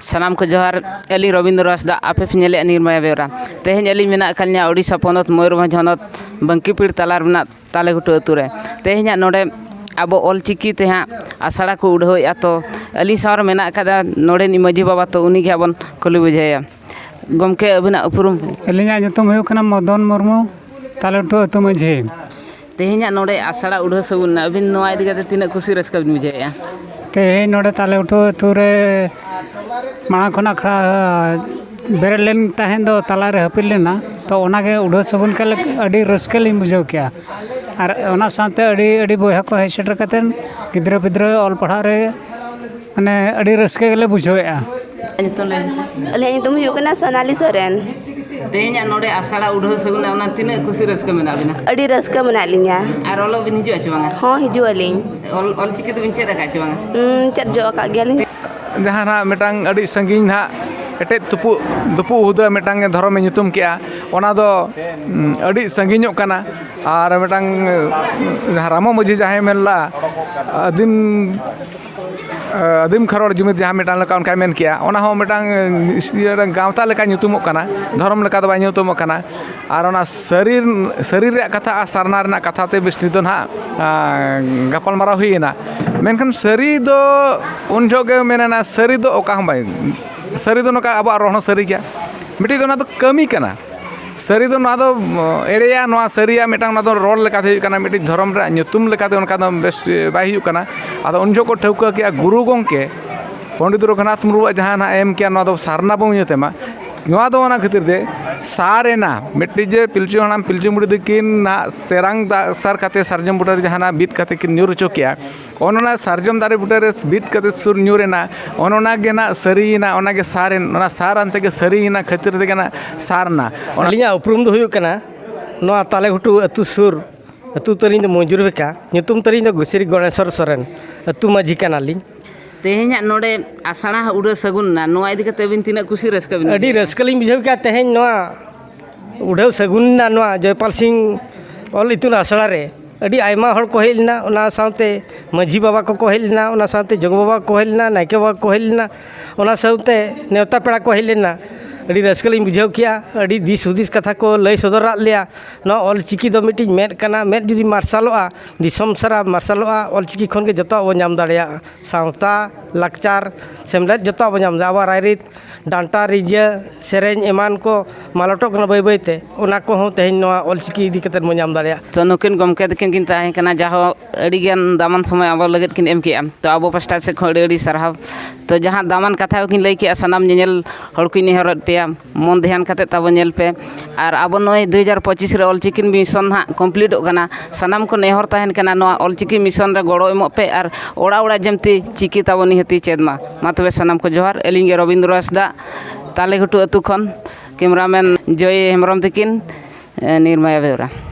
सानाम को जोहार अली रविंद्र हांसदा आपे फिनेले निर्मया बेवरा तेहें अली मेना कलन्या ओडिशा पोनत मयूरभंज हनत बंकीपीड़ तालार मेना तालेघुटू अतु रे तेहें नोडे अब ऑलचिकी ते हाँ आसड़ा को उड़ावेआ तो अली सावर मेना कदा नोडे नि मांझी बाबा तो उनी गे आबन कुली बुझाया गमके अबिना उपरुम अलिना जोतम हुयो कना मदन मुर्मू तालेघुटू अतु मांझी तेहें नोडे आसड़ा उड़ा सगुन अबिन नोआ इदि कते तिना खुशी रस्का बिन बुझाया तेहें नोडे तालेघुटू अतु रे माणा खना खड़ा बेरेलेन तहन दो तालारे हपिल लेना तो ओनागे उड़ा सगुन के अड़ी रस्का लिन बुझाव किया और ओना साथे अड़ी अड़ी बयहा को हेसेटर कतेन गिद्रा पिद्रा ऑल पढ़ा रे माने अड़ी रस्का गेले बुझावेआ अले तुम हुयो कना सोनाली सोरेन तेहें नोडे आसड़ा उड़ा सगुन ओना तिना खुशी रस्का मेना बिना अड़ी रस्का मना लिया और ओलो बिन हिजु आछे बांगा हां हिजु अलिन ऑलचिकी तो बिन चेद आका आछे बांगा चेद जो का गेलिन जहाँ ना मिटांग अड़ी संगीन ना एटे तुपु दुपु हुदा मिटांग धर्म ᱧᱩᱛᱩᱢ केआ ओना दो अड़ी संगीनों कना और मिटांग जहाँ रामो मझी जहाँ मेला आदिम खरोड़ जुमित जहाँ मिटांग लका उनका मेन किया ओना हो मिटांग गावता लेका ᱧᱩᱛᱩᱢᱚᱜ कना धर्म लेका दो बाय ᱧᱩᱛᱩᱢᱚᱜ कना और ओना शरीर रे कथा सरना रे कथा ते बिस्ती दो ना गपल मारा हुईना मेनखान सरी दो उन जोगे मेना सरी दो ओका हम बाय सरी दो नका अब रोहन सरी गया मिटी दो ना तो कमी कना सरी दो ना दो एड़ेया नोआ सरिया मिटांग ना दो रोड लेका थे कना मिटी धर्म रे ᱧᱩᱛᱩᱢ लेका दो उनका दो बेस बाय हुई कना आदो उन जो को ठौका के गुरु गंके पंडित रघुनाथ मुर्मू जहाँ ना एम किया ना दो सारना बो ᱧᱩᱛᱮᱢᱟ नोआ दो ना खातिर दे सारेना मिट्टी जे पिलचु हणाम पिलचु मुड़ी दिकिन ना तेरांग सर काते सरजम बुटार जहाना बीट काते किन न्यूर चोकिया ओनोना सरजम दारे बुटारे बीट काते सुर न्यूरेना ओनोना गे ना सरीना ओना गे सारेन ओना सार अंते गे सरीना खातिर दे ना सारना अलिया उपरुम दो हुयो कना नोआ तालेघुटू अतु सुर अतु तरिन दो मंजूर बेका ᱧᱩᱛᱩᱢ तरिन दो गुसरी गणेश्वर सोरेन अतु मांझी कनाली तेहें नोडे आसड़ा उड़ा सगुन ना नोआ इदि कते बिन तिना खुशी रस्का बिन अड़ी रस्का लिन बुझाव का तेहें नोआ उड़ाव सगुन ना नोआ जयपाल सिंह ऑल इतुन आसड़ा रे अड़ी आयमा हर को हेलना ओना साथे मांझी बाबा को हेलना ओना साथे जग बाबा को हेलना नायके बाबा को हेलना ओना साथे नेवता पेड़ा को हेलना अड़ी रस्का लिन बुझाव किया अड़ी दिस हुदिस कथा को लय सदरा लिया न ऑलचिकी दो मिटी मेद कना मेद जुदी मार्शलोआ दिसम सारा मार्शलोआ ऑलचिकी खन के जतो अब नाम दाड़िया सावता लाकचार सेमलेट जतो अब नाम आबा रायरित डांटा रिजिया सेरेन एमान को मालटोक ना बाय बायते ओना को हो तेहें नोआ ऑलचिकी इदी कते मो नाम दाड़िया तो नुकिन गमके दिकिन किन ताहे कना जाहो अड़ी ज्ञान दामन समय अब लगत किन एम किया तो अब पस्टा से खड़ी सरहाव तो जहाँ दामन कथा किन लई किया सनाम नेल हड़ को नेहरत पे मन ध्यान करते तब नेल पे और अब नोय 2025 रे ऑलचिकी मिशन हाँ कमप्लीट होना सनाम को नेहर तहन कना नोआ ऑलचिकी मिशन रे गड़ो एमो पे और ओड़ा ओड़ा जमती चिकी तब निहती चेदमा मा तबे सनाम को जोहार एलिंगे रविंद्र हांसदा तालेघुटू अतु खन कैमरामैन जय हेम्ब्रम तकिन निर्मया बेवरा।